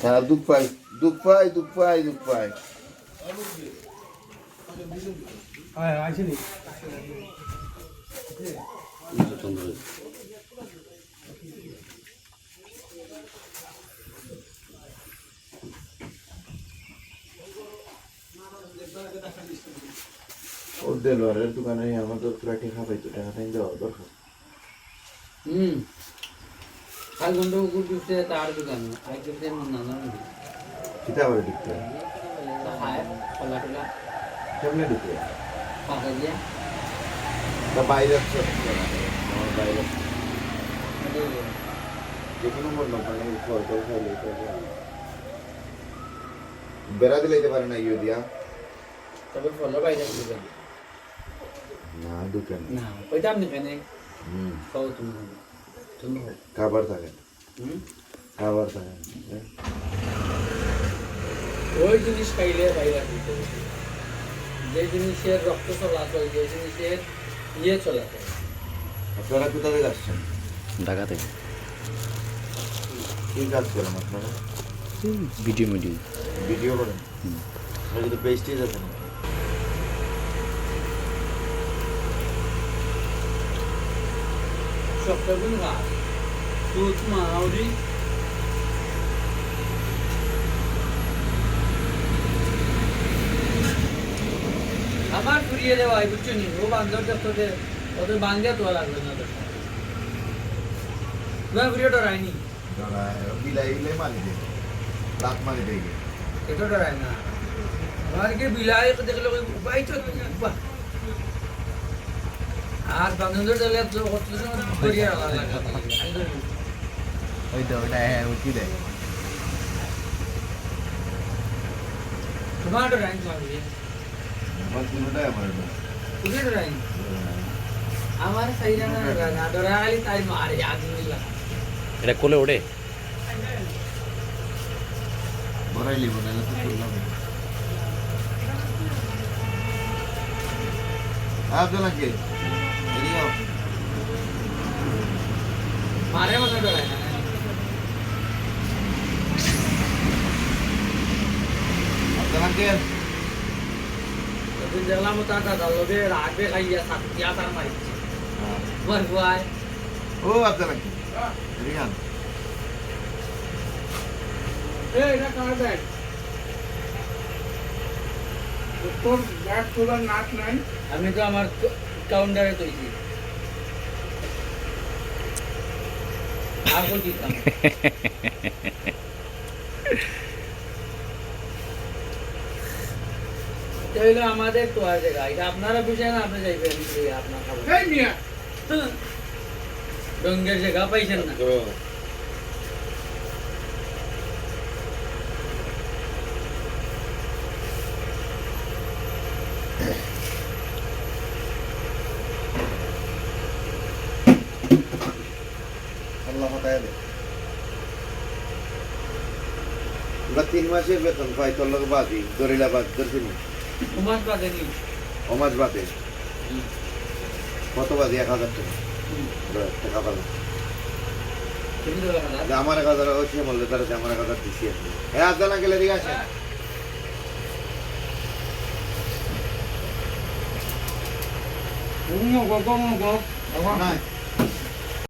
হ্যাঁ দুঃখ পাই দুঃখ পাই দুঃখ পাই দুঃখ পাই আসেনি ওর দেলোয়ারের দোকানে আমাদের পুরা টেকা পাইতো টাকা টাইম দেওয়া দরকার কাল বন্ধু করতে তার দোকান আজকে মন না না কিতা করে ঢুকতে খায় কলা টলা কেমনে ঢুকতে পাকা দিয়া তা বাইরে আসছে আমার বাইরে যে কোনো বললাম মানে ফল টল খাইলে বেড়া দিলে যেতে পারে না ইয়ে দিয়া তবে ফলো বাইরে দিবেন না ঢুকেন না কইতাম নি কেন হুম কও তুমি তুমি খাবার থাকে খাবার থাকে ওই জিনিস খাইলে বাইরে দিতে যে জিনিসের রক্ত চলাচল যে জিনিসের ইয়ে চলাচল আপনারা কোথা থেকে আসছেন ঢাকা থেকে কি কাজ করেন আপনারা ভিডিও ভিডিও করেন আপনারা কিন্তু পেস্টেজ আছে না সপ্তাহগুলো গাছ তুত মাউরি আমার ফুরিয়ে দেওয়া হয় বুঝছো নি ও বান্ধব দপ্তরে ওদের বাঙ্গিয়া তো লাগবে না তো না ফুরিয়ে ডরায়নি বিলাই বিলাই মারি দেয় রাত মারি দেয় এটা ডরায় না আমার কি বিলাই দেখলে উপায় তো বাহ আর বান্ধব দলে তো কত সময় করিয়া লাগা ওই তো ওটা হ্যাঁ ও কি দেয় তোমার ডরায় মারবে আমার কোনোটাই আমার না ফুরিয়ে ডরায় আমার সাইরা না ডরায় তাই মারে আজমিলা এটা কোলে ওঠে বড়াই লিব না তো করলাম আপনারা কে এদিকে আও মারে মতো ডরায় না আপনারা কে যখন দেখলাম তার দাদা লোকে রাগে খাইয়া সাতিয়া তার মারিছে মার ভাই ও আপনারা কে এদিকে আন এটা কার ব্যাগ তোর ব্যাগ তোলার নাট নাই আমি তো আমার কাউন্টারে তৈরি আর বল দিতাম তাহলে আমাদের তো আর জায়গা এটা আপনারা বুঝেন আপনি যাইবেন আপনার খাবার এই মিয়া রঙের জায়গা পাইছেন না আল্লাহ হটায় দে আমরা 3 মাসের বেতন পাই তোর লোক বাদি দরিলা বাদ দর্শনী তোমার বাদে নি অমাজ বাদে কত বাদি 1000 টাকা টাকা পাবো তুমি তো লাগা আমার 1000 ওই সে বললে তারা আমার 1000 দিছি আছে হ্যাঁ আপনারা গেলে দিকে আসেন গো নাই